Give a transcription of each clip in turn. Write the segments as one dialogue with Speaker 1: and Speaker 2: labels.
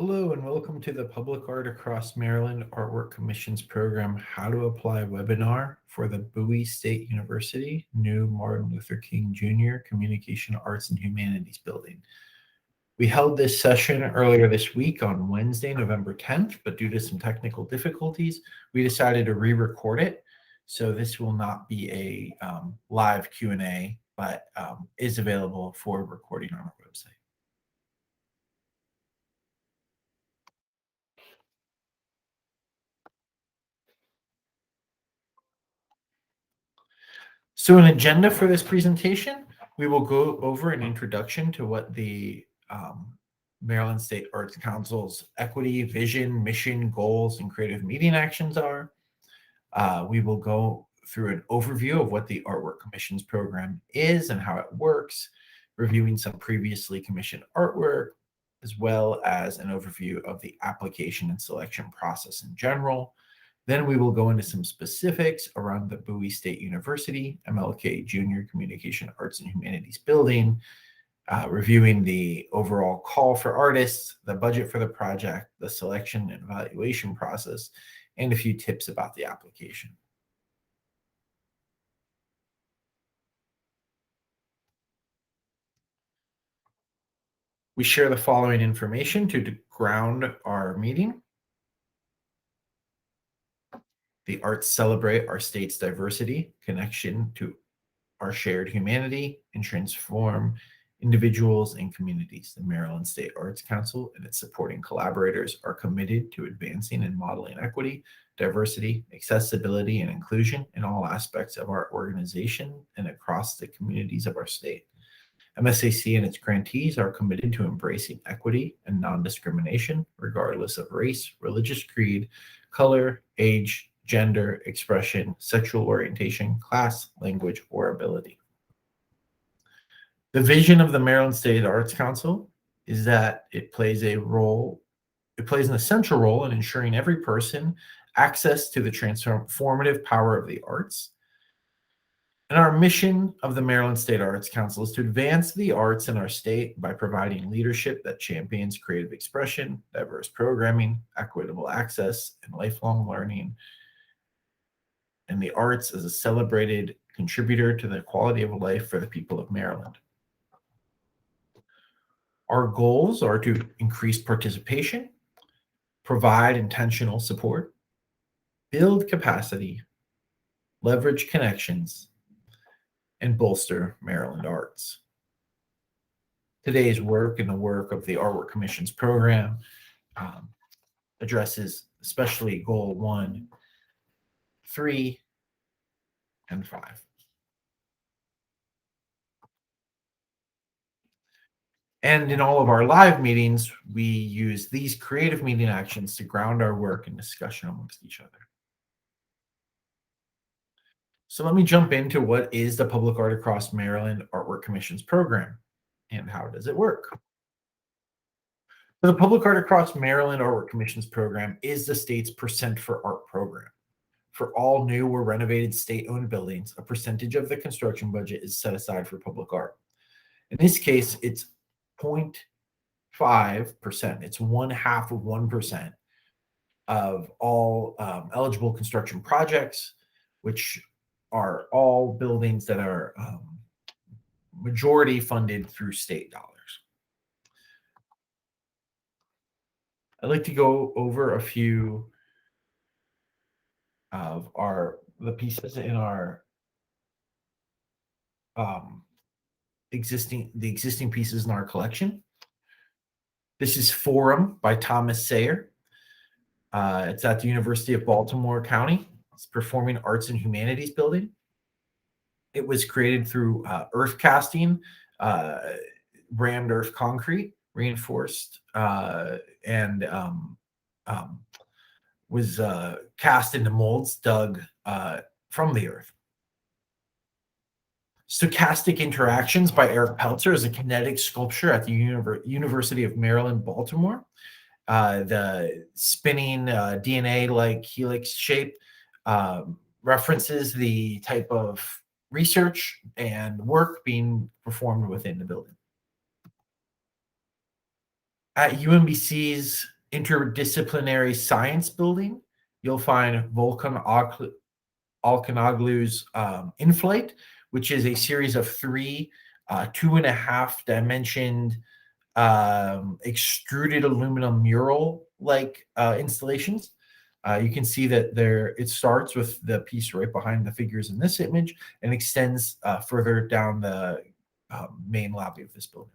Speaker 1: Hello and welcome to the Public Art Across Maryland Artwork Commissions program, How to Apply webinar for the Bowie State University new Martin Luther King Jr. Communication Arts and Humanities building. We held this session earlier this week on Wednesday, November 10th, but due to some technical difficulties, we decided to re-record it. So this will not be a live Q&A, but is available for recording on our website. So an agenda for this presentation, we will go over an introduction to what the Maryland State Arts Council's equity, vision, mission, goals, and creative media actions are. We will go through an overview of what the Artwork Commissions program is and how it works, reviewing some previously commissioned artwork, as well as an overview of the application and selection process in general. Then we will go into some specifics around the Bowie State University MLK Junior Communication Arts and Humanities building, reviewing the overall call for artists, the budget for the project, the selection and evaluation process, and a few tips about the application. We share the following information to ground our meeting. The arts celebrate our state's diversity, connection to our shared humanity, and transform individuals and communities. The Maryland State Arts Council and its supporting collaborators are committed to advancing and modeling equity, diversity, accessibility, and inclusion in all aspects of our organization and across the communities of our state. MSAC and its grantees are committed to embracing equity and non-discrimination, regardless of race, religious creed, color, age, gender, expression, sexual orientation, class, language, or ability. The vision of the Maryland State Arts Council is that it plays an essential role in ensuring every person access to the transformative power of the arts. And our mission of the Maryland State Arts Council is to advance the arts in our state by providing leadership that champions creative expression, diverse programming, equitable access, and lifelong learning. And the arts as a celebrated contributor to the quality of life for the people of Maryland. Our goals are to increase participation, provide intentional support, build capacity, leverage connections, and bolster Maryland arts. Today's work and the work of the Artwork Commissions program addresses especially Goal 1, 3, and 5. And in all of our live meetings, we use these creative meeting actions to ground our work and discussion amongst each other. So let me jump into what is the Public Art Across Maryland Artwork Commissions program and how does it work? So the Public Art Across Maryland Artwork Commissions program is the state's Percent for Art program. For all new or renovated state-owned buildings, a percentage of the construction budget is set aside for public art. In this case, it's 0.5%. It's 0.5% of all eligible construction projects, which are all buildings that are majority funded through state dollars. I'd like to go over a few of the pieces in our existing pieces in our collection. This is Forum by Thomas Sayer. It's at the University of Baltimore County. It's Performing Arts and Humanities building. It was created through earth casting, rammed earth concrete, reinforced, and was cast into molds dug from the earth. Stochastic Interactions by Eric Peltzer is a kinetic sculpture at the University of Maryland, Baltimore. The spinning DNA-like helix shape references the type of research and work being performed within the building. At UMBC's Interdisciplinary Science Building, you'll find Alkanoglu's Inflate, which is a series of three 2.5 dimensioned extruded aluminum mural like installations. You can see that it starts with the piece right behind the figures in this image and extends further down the main lobby of this building.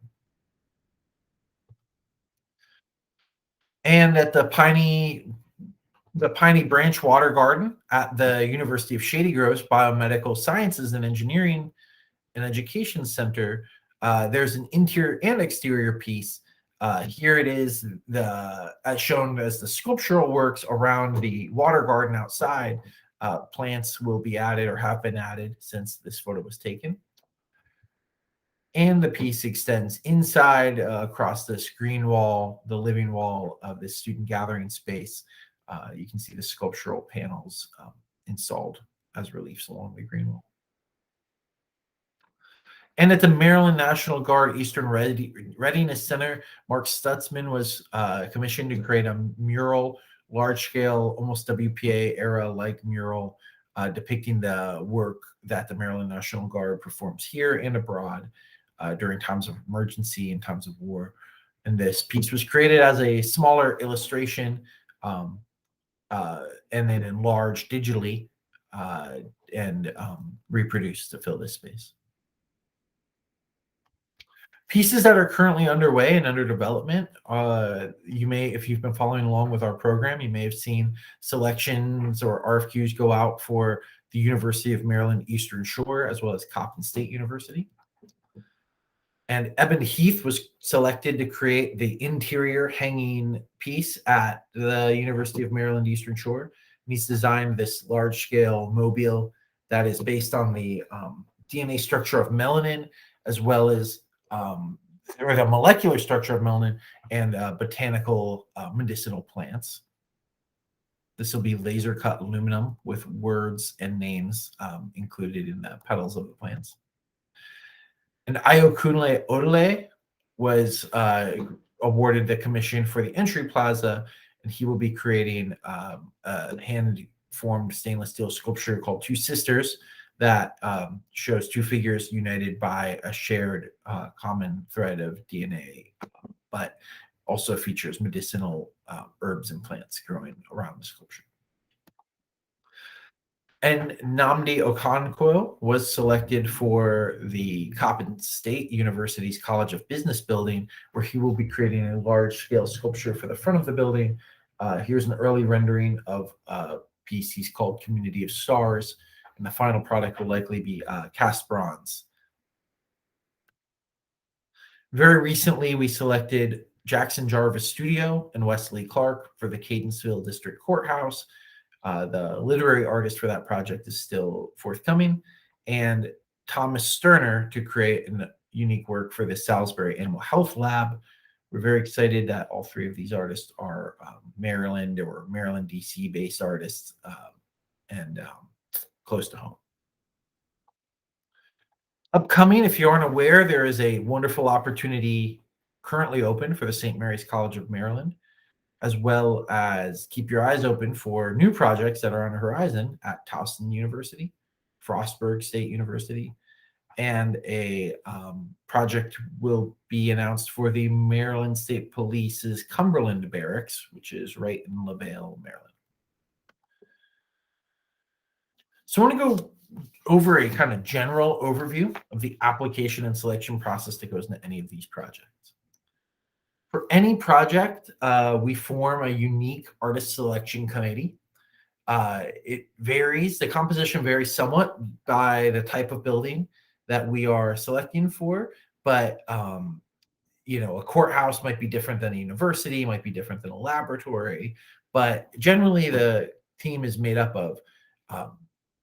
Speaker 1: And at the Piney Branch Water Garden at the University of Shady Grove's Biomedical Sciences and Engineering and Education Center, there's an interior and exterior piece. Here it is, as shown as the sculptural works around the water garden outside. Plants will be added or have been added since this photo was taken. And the piece extends inside across this green wall, the living wall of this student gathering space. You can see the sculptural panels installed as reliefs along the green wall. And at the Maryland National Guard Eastern Readiness Center, Mark Stutzman was commissioned to create a mural, large-scale, almost WPA era-like mural depicting the work that the Maryland National Guard performs here and abroad during times of emergency and times of war. And this piece was created as a smaller illustration and then enlarged digitally and reproduced to fill this space. Pieces that are currently underway and under development, you may, if you've been following along with our program, you may have seen selections or RFQs go out for the University of Maryland Eastern Shore, as well as Coppin State University. And Eben Heath was selected to create the interior hanging piece at the University of Maryland Eastern Shore. And he's designed this large-scale mobile that is based on the DNA structure of melanin, as well as or the molecular structure of melanin and botanical medicinal plants. This will be laser cut aluminum with words and names included in the petals of the plants. And Ayokunle Odele was awarded the commission for the entry plaza, and he will be creating a hand-formed stainless steel sculpture called Two Sisters that shows two figures united by a shared common thread of DNA, but also features medicinal herbs and plants growing around the sculpture. And Nnamdi Okonkwo was selected for the Coppin State University's College of Business building, where he will be creating a large-scale sculpture for the front of the building. Here's an early rendering of a piece he's called Community of Stars, and the final product will likely be cast bronze. Very recently, we selected Jackson Jarvis Studio and Wesley Clark for the Cadenceville District Courthouse. The literary artist for that project is still forthcoming, and Thomas Sterner to create a unique work for the Salisbury Animal Health Lab. We're very excited that all three of these artists are Maryland or Maryland, DC based artists and close to home. Upcoming, if you aren't aware, there is a wonderful opportunity currently open for the St. Mary's College of Maryland, as well as keep your eyes open for new projects that are on the horizon at Towson University, Frostburg State University, and a project will be announced for the Maryland State Police's Cumberland Barracks, which is right in LaVale, Maryland. So I want to go over a kind of general overview of the application and selection process that goes into any of these projects. For any project, we form a unique artist selection committee. It varies, the composition varies somewhat by the type of building that we are selecting for, but a courthouse might be different than a university, might be different than a laboratory, but generally the team is made up of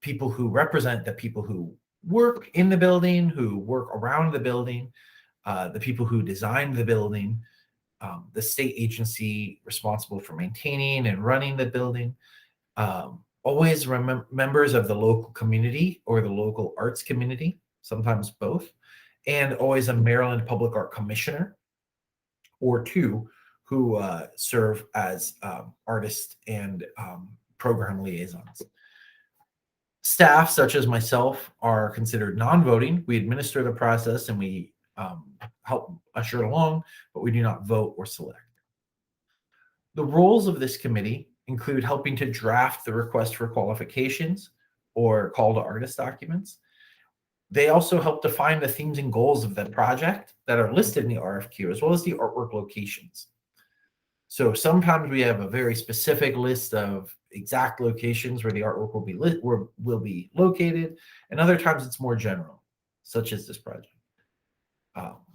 Speaker 1: people who represent the people who work in the building, who work around the building, the people who design the building, the state agency responsible for maintaining and running the building, always members of the local community or the local arts community, sometimes both, and always a Maryland Public Art Commissioner or two who serve as artists and program liaisons. Staff, such as myself, are considered non-voting. We administer the process and we help usher it along, but we do not vote or select. The roles of this committee include helping to draft the request for qualifications or call to artist documents. They also help define the themes and goals of the project that are listed in the RFQ, as well as the artwork locations. So sometimes we have a very specific list of exact locations where the artwork will be located, and other times it's more general, such as this project.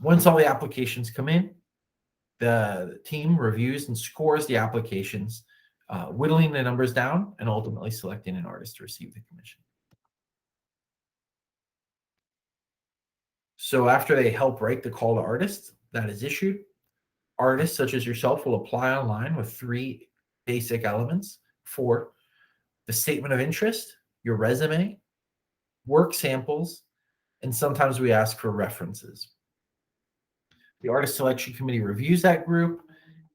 Speaker 1: Once all the applications come in, the team reviews and scores the applications, whittling the numbers down and ultimately selecting an artist to receive the commission. So after they help write the call to artists that is issued, artists such as yourself will apply online with 3 basic elements: for the statement of interest, your resume, work samples, and sometimes we ask for references. The artist selection committee reviews that group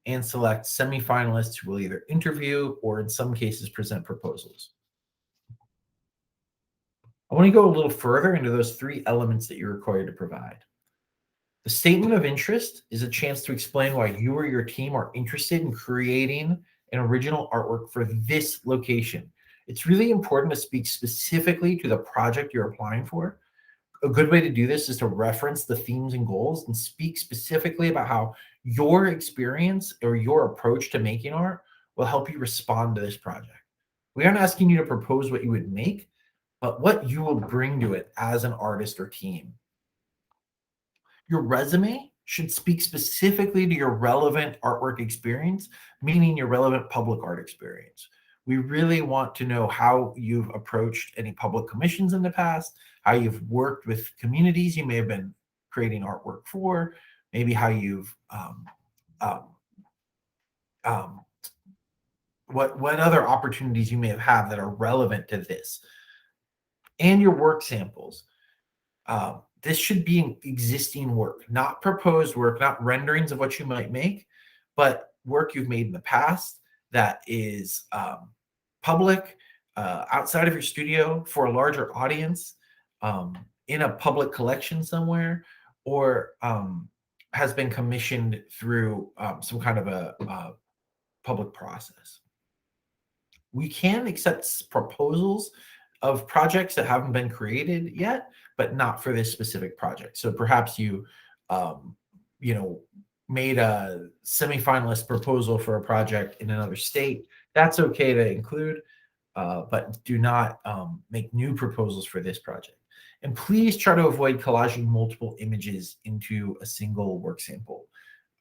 Speaker 1: and selects semifinalists who will either interview or in some cases present proposals. I want to go a little further into those 3 elements that you're required to provide. The statement of interest is a chance to explain why you or your team are interested in creating an original artwork for this location. It's really important to speak specifically to the project you're applying for. A good way to do this is to reference the themes and goals and speak specifically about how your experience or your approach to making art will help you respond to this project. We aren't asking you to propose what you would make, but what you will bring to it as an artist or team. Your resume should speak specifically to your relevant artwork experience, meaning your relevant public art experience. We really want to know how you've approached any public commissions in the past, how you've worked with communities you may have been creating artwork for, maybe how you've what other opportunities you may have had that are relevant to this, and your work samples. This should be existing work, not proposed work, not renderings of what you might make, but work you've made in the past that is public, outside of your studio for a larger audience, in a public collection somewhere, or has been commissioned through some kind of a public process. We can accept proposals of projects that haven't been created yet, but not for this specific project. So perhaps you made a semifinalist proposal for a project in another state. That's okay to include, but do not make new proposals for this project. And please try to avoid collaging multiple images into a single work sample.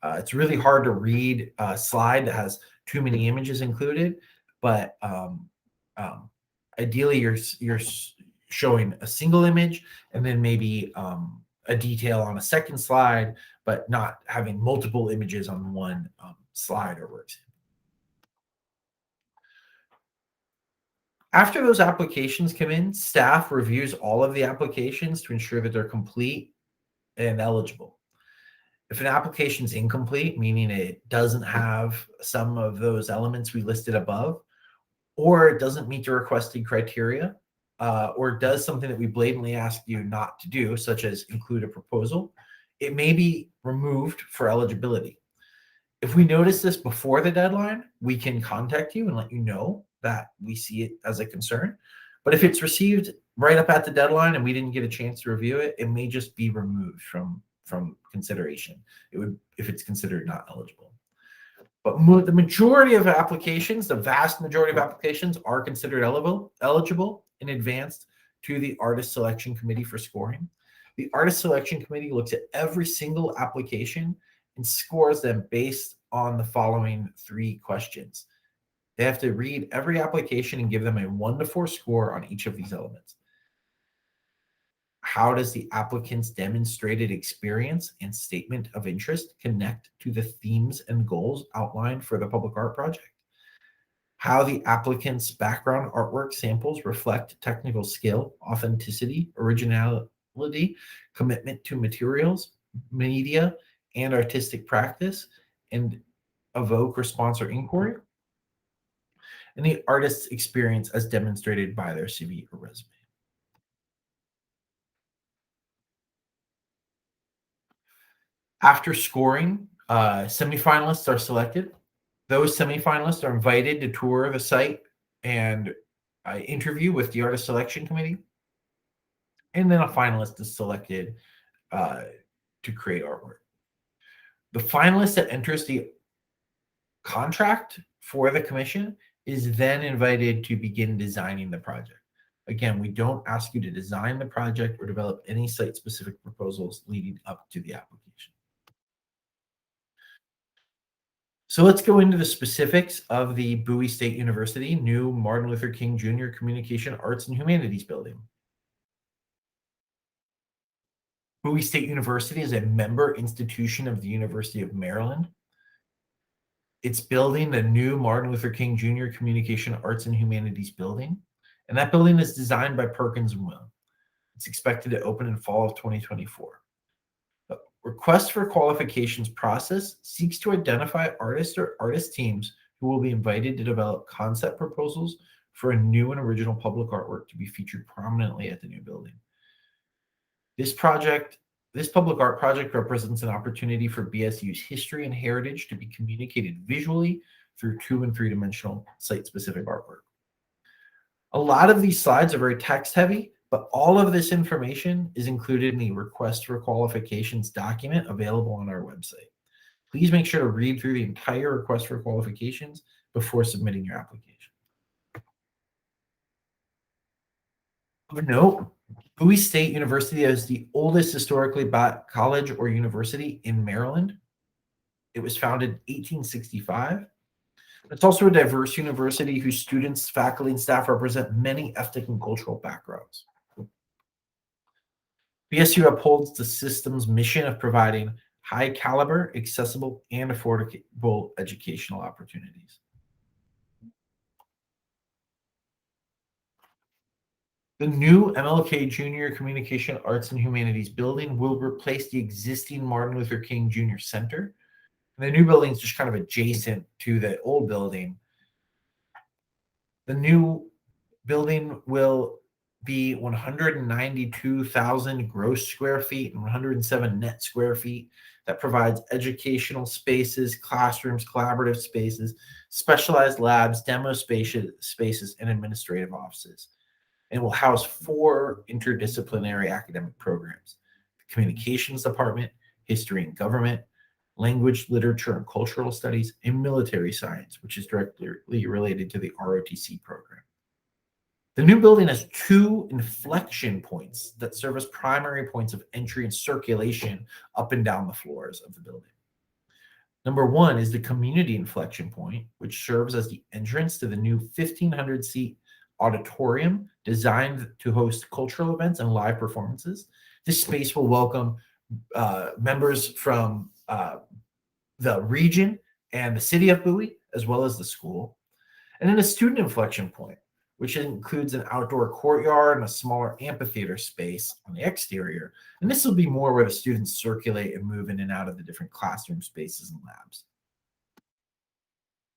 Speaker 1: It's really hard to read a slide that has too many images included, but ideally you're showing a single image and then maybe a detail on a second slide, but not having multiple images on one slide or work sample. After those applications come in, staff reviews all of the applications to ensure that they're complete and eligible. If an application is incomplete, meaning it doesn't have some of those elements we listed above, or it doesn't meet the requested criteria, or does something that we blatantly ask you not to do, such as include a proposal, it may be removed for eligibility. If we notice this before the deadline, we can contact you and let you know that we see it as a concern. But if it's received right up at the deadline and we didn't get a chance to review it, it may just be removed from consideration. It would, if it's considered not eligible. But the majority of applications, the vast majority of applications, are considered eligible and advanced to the artist selection committee for scoring. The artist selection committee looks at every single application and scores them based on the following 3 questions. They have to read every application and give them a 1 to 4 score on each of these elements. How does the applicant's demonstrated experience and statement of interest connect to the themes and goals outlined for the public art project? How the applicant's background artwork samples reflect technical skill, authenticity, originality, commitment to materials, media, and artistic practice, and evoke or sponsor inquiry, and the artist's experience as demonstrated by their CV or resume. After scoring, semifinalists are selected. Those semifinalists are invited to tour the site and interview with the artist selection committee. And then a finalist is selected uh, to create artwork. The finalist that enters the contract for the commission is then invited to begin designing the project. Again, we don't ask you to design the project or develop any site-specific proposals leading up to the application. So let's go into the specifics of the Bowie State University new Martin Luther King Jr. Communication Arts and Humanities building. Bowie State University is a member institution of the University of Maryland. It's building the new Martin Luther King Jr. Communication Arts and Humanities building, and that building is designed by Perkins and Will. It's expected to open in fall of 2024. The request for qualifications process seeks to identify artists or artist teams who will be invited to develop concept proposals for a new and original public artwork to be featured prominently at the new building. This public art project represents an opportunity for BSU's history and heritage to be communicated visually through 2- and 3-dimensional site-specific artwork. A lot of these slides are very text-heavy, but all of this information is included in the request for qualifications document available on our website. Please make sure to read through the entire request for qualifications before submitting your application. Of note, Bowie State University is the oldest historically black college or university in Maryland. It was founded in 1865. It's also a diverse university whose students, faculty, and staff represent many ethnic and cultural backgrounds. BSU upholds the system's mission of providing high caliber, accessible, and affordable educational opportunities. The new MLK Jr. Communication Arts and Humanities building will replace the existing Martin Luther King Jr. Center. And the new building is just kind of adjacent to the old building. The new building will be 192,000 gross square feet and 107 net square feet that provides educational spaces, classrooms, collaborative spaces, specialized labs, demo spaces, and administrative offices. And will house 4 interdisciplinary academic programs: the Communications Department, History and Government, Language, Literature, and Cultural Studies, and Military Science, which is directly related to the ROTC program. The new building has 2 inflection points that serve as primary points of entry and circulation up and down the floors of the building. Number 1 is the community inflection point, which serves as the entrance to the new 1,500-seat auditorium designed to host cultural events and live performances. This space will welcome members from the region and the city of Bowie, as well as the school. And then a student inflection point, which includes an outdoor courtyard and a smaller amphitheater space on the exterior. And this will be more where the students circulate and move in and out of the different classroom spaces and labs.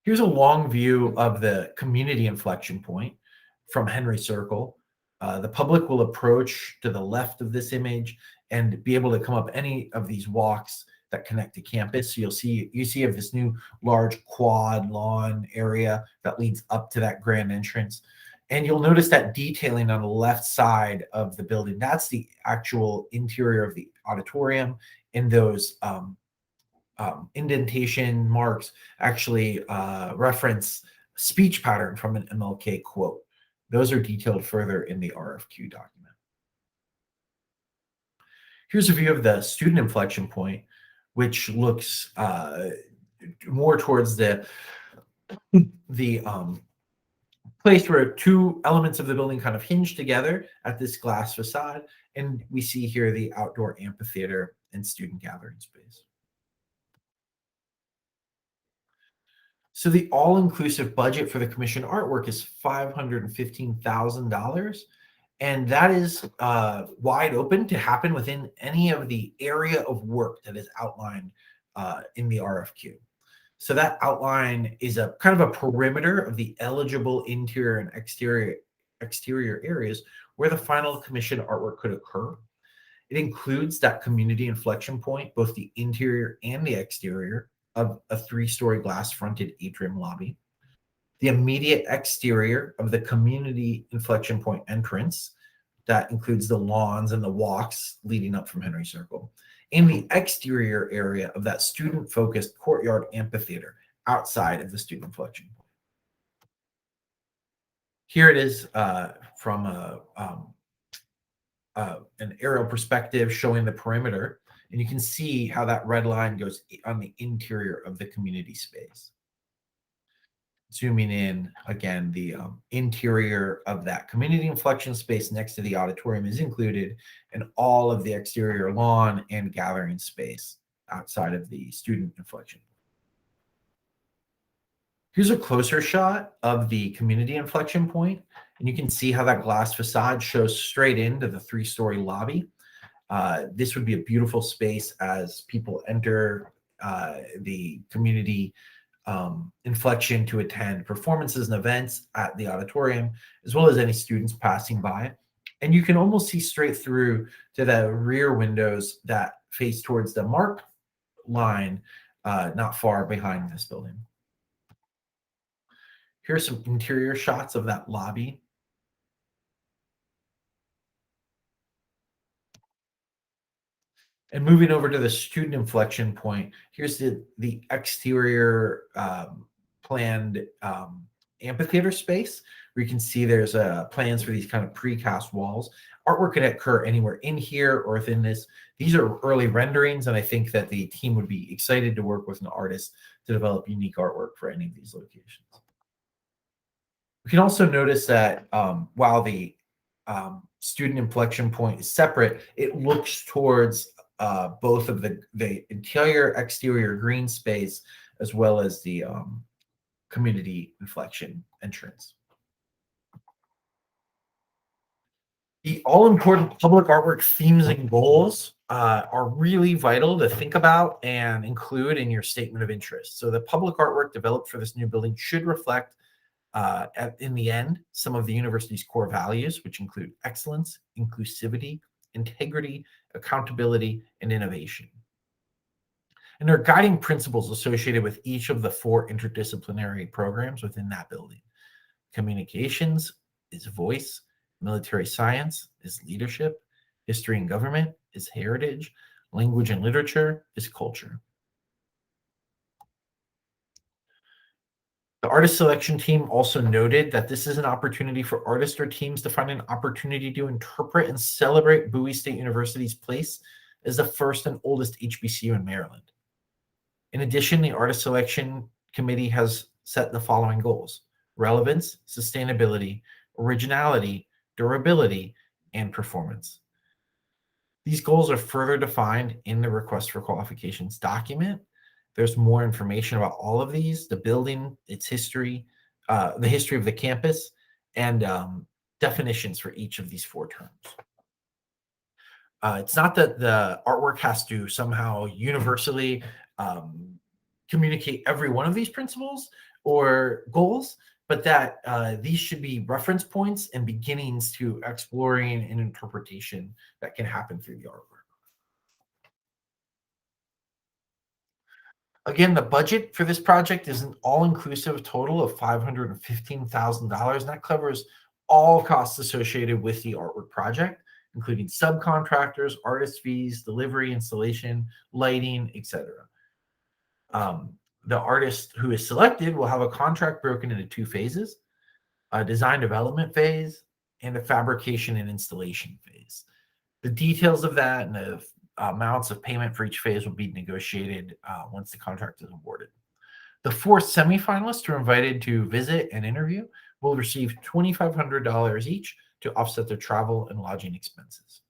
Speaker 1: Here's a long view of the community inflection point from Henry Circle. The public will approach to the left of this image and be able to come up any of these walks that connect to campus. So you see of this new large quad lawn area that leads up to that grand entrance. And you'll notice that detailing on the left side of the building. That's the actual interior of the auditorium. And those indentation marks actually reference speech pattern from an MLK quote. Those are detailed further in the RFQ document. Here's a view of the student inflection point, which looks more towards the place where 2 elements of the building kind of hinge together at this glass facade. And we see here the outdoor amphitheater and student gathering space. So the all-inclusive budget for the commission artwork is $515,000. And that is wide open to happen within any of the area of work that is outlined in the RFQ. So that outline is a kind of a perimeter of the eligible interior and exterior areas where the final commission artwork could occur. It includes that community inflection point, both the interior and the exterior of a three-story glass-fronted atrium lobby, the immediate exterior of the community inflection point entrance, that includes the lawns and the walks leading up from Henry Circle, and the exterior area of that student-focused courtyard amphitheater outside of the student inflection point. Here it is from an aerial perspective showing the perimeter, and you can see how that red line goes on the interior of the community space. Zooming in again, the interior of that community inflection space next to the auditorium is included, and all of the exterior lawn and gathering space outside of the student inflection. Here's a closer shot of the community inflection point, and you can see how that glass facade shows straight into the three-story lobby. This would be a beautiful space as people enter the community inflection to attend performances and events at the auditorium, as well as any students passing by. And you can almost see straight through to the rear windows that face towards the marked line not far behind this building. Here's some interior shots of that lobby. And moving over to the student inflection point, here's the exterior planned amphitheater space, where you can see there's plans for these kind of precast walls. Artwork can occur anywhere in here or within this. These are early renderings, and I think that the team would be excited to work with an artist to develop unique artwork for any of these locations. We can also notice that while the student inflection point is separate, it looks towards both of the interior exterior green space as well as the community inflection entrance. The all-important public artwork themes and goals are really vital to think about and include in your statement of interest. So the public artwork developed for this new building should reflect in the end, some of the university's core values, which include excellence, inclusivity, integrity, accountability, and innovation. And there are guiding principles associated with each of the 4 interdisciplinary programs within that building. Communications is voice, military science is leadership, history and government is heritage, language and literature is culture. The artist selection team also noted that this is an opportunity for artists or teams to find an opportunity to interpret and celebrate Bowie State University's place as the first and oldest HBCU in Maryland. In addition, the artist selection committee has set the following goals: relevance, sustainability, originality, durability, and performance. These goals are further defined in the request for qualifications document. There's more information about all of these, the building, its history, the history of the campus, and definitions for each of these 4 terms. It's not that the artwork has to somehow universally communicate every one of these principles or goals, but that these should be reference points and beginnings to exploring an interpretation that can happen through the artwork. Again, the budget for this project is an all-inclusive total of $515,000, and that covers all costs associated with the artwork project, including subcontractors, artist fees, delivery, installation, lighting, etc. The artist who is selected will have a contract broken into 2 phases: a design development phase and a fabrication and installation phase. The details of that and the amounts of payment for each phase will be negotiated once the contract is awarded. The 4 semifinalists who are invited to visit and interview will receive $2,500 each to offset their travel and lodging expenses.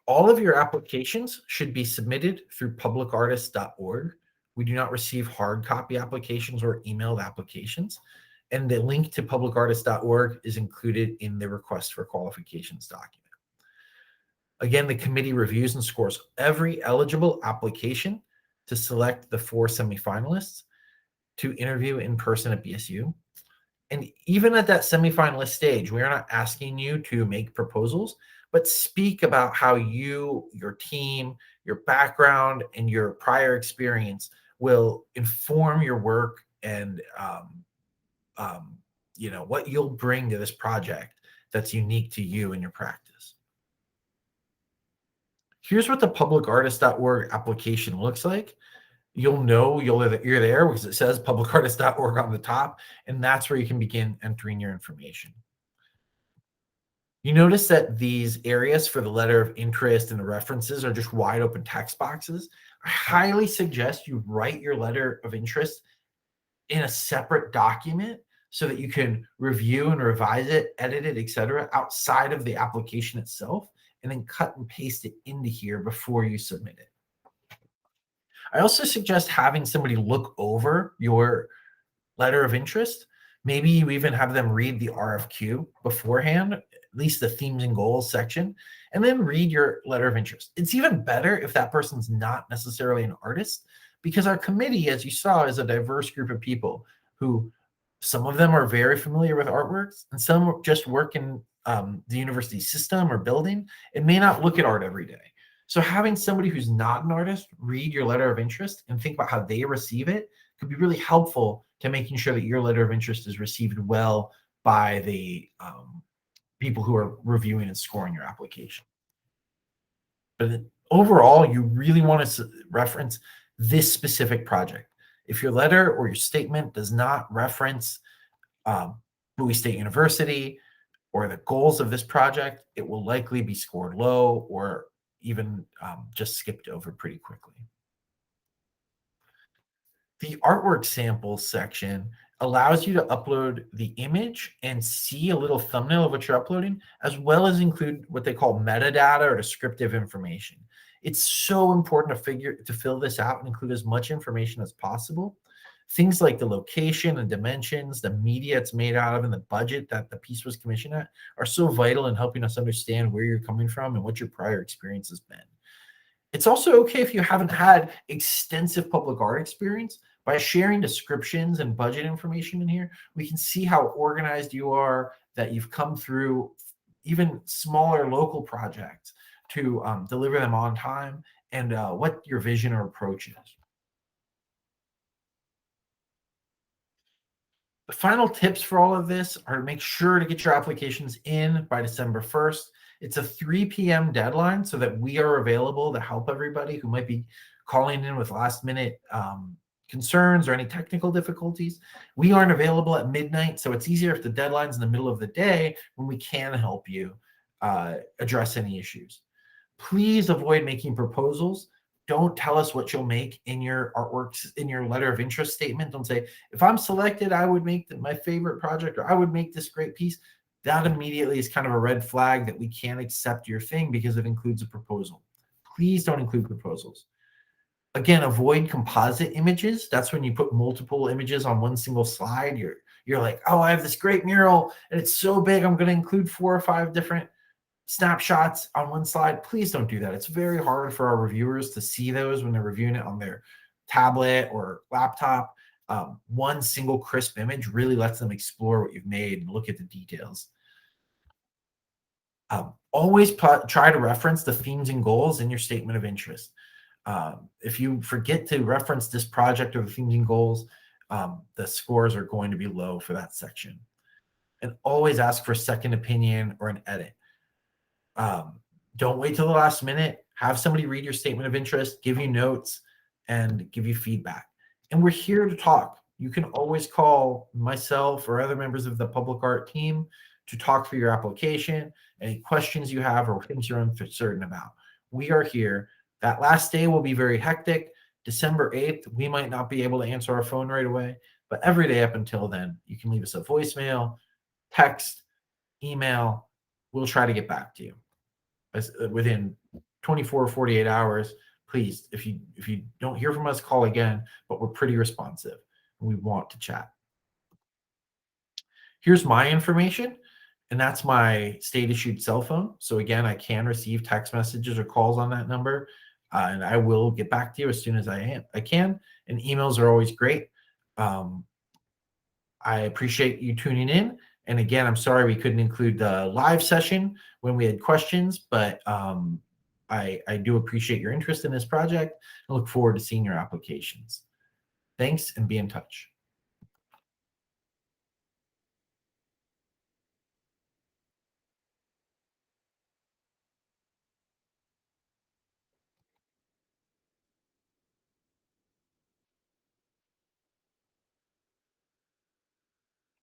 Speaker 1: All of your applications should be submitted through publicartist.org. We do not receive hard copy applications or emailed applications, and the link to publicartist.org is included in the request for qualifications document. Again, the committee reviews and scores every eligible application to select the 4 semifinalists to interview in person at BSU. And even at that semifinalist stage, we are not asking you to make proposals, but speak about how you, your team, your background, and your prior experience will inform your work and um, what you'll bring to this project that's unique to you and your practice. Here's what the publicartist.org application looks like. You'll know you're there because it says publicartist.org on the top, and that's where you can begin entering your information. You notice that these areas for the letter of interest and the references are just wide open text boxes. I highly suggest you write your letter of interest in a separate document so that you can review and revise it, edit it, etc., outside of the application itself, and then cut and paste it into here before you submit it. I also suggest having somebody look over your letter of interest. Maybe you even have them read the RFQ beforehand, at least the themes and goals section, and then read your letter of interest. It's even better if that person's not necessarily an artist, because our committee, as you saw, is a diverse group of people who some of them are very familiar with artworks and some just work in the university system or building and may not look at art every day. So having somebody who's not an artist read your letter of interest and think about how they receive it could be really helpful to making sure that your letter of interest is received well by the people who are reviewing and scoring your application. But overall, you really want to reference this specific project. If your letter or your statement does not reference Bowie State University or the goals of this project, it will likely be scored low or even just skipped over pretty quickly. The artwork samples section allows you to upload the image and see a little thumbnail of what you're uploading, as well as include what they call metadata or descriptive information. It's so important to fill this out and include as much information as possible. Things like the location and dimensions, the media it's made out of, and the budget that the piece was commissioned at are so vital in helping us understand where you're coming from and what your prior experience has been. It's also okay if you haven't had extensive public art experience. By sharing descriptions and budget information in here, we can see how organized you are, that you've come through even smaller local projects to deliver them on time, and what your vision or approach is. The final tips for all of this are to make sure to get your applications in by December 1st. It's a 3 p.m. deadline so that we are available to help everybody who might be calling in with last minute concerns or any technical difficulties. We aren't available at midnight, so it's easier if the deadline's in the middle of the day when we can help you address any issues. Please avoid making proposals. Don't tell us what you'll make in your artworks, in your letter of interest statement. Don't say, if I'm selected, I would make my favorite project, or I would make this great piece. That immediately is kind of a red flag that we can't accept your thing because it includes a proposal. Please don't include proposals. Again, avoid composite images. That's when you put multiple images on one single slide. You're like, oh, I have this great mural and it's so big, I'm going to include 4 or 5 different snapshots on one slide. Please don't do that. It's very hard for our reviewers to see those when they're reviewing it on their tablet or laptop. One single crisp image really lets them explore what you've made and look at the details. Always try to reference the themes and goals in your statement of interest. If you forget to reference this project or the themes and goals, the scores are going to be low for that section. And always ask for a second opinion or an edit. Don't wait till the last minute. Have somebody read your statement of interest, give you notes, and give you feedback. And we're here to talk. You can always call myself or other members of the public art team to talk through your application, any questions you have or things you're uncertain about. We are here. That last day will be very hectic. December 8th, we might not be able to answer our phone right away, but every day up until then, you can leave us a voicemail, text, email. We'll try to get back to you within 24 or 48 hours. Please, if you don't hear from us, call again, but we're pretty responsive and we want to chat. Here's my information, and that's my state issued cell phone. So again, I can receive text messages or calls on that number. and I will get back to you as soon as I can. And emails are always great. I appreciate you tuning in. And again, I'm sorry we couldn't include the live session when we had questions, but I do appreciate your interest in this project and look forward to seeing your applications. Thanks, and be in touch.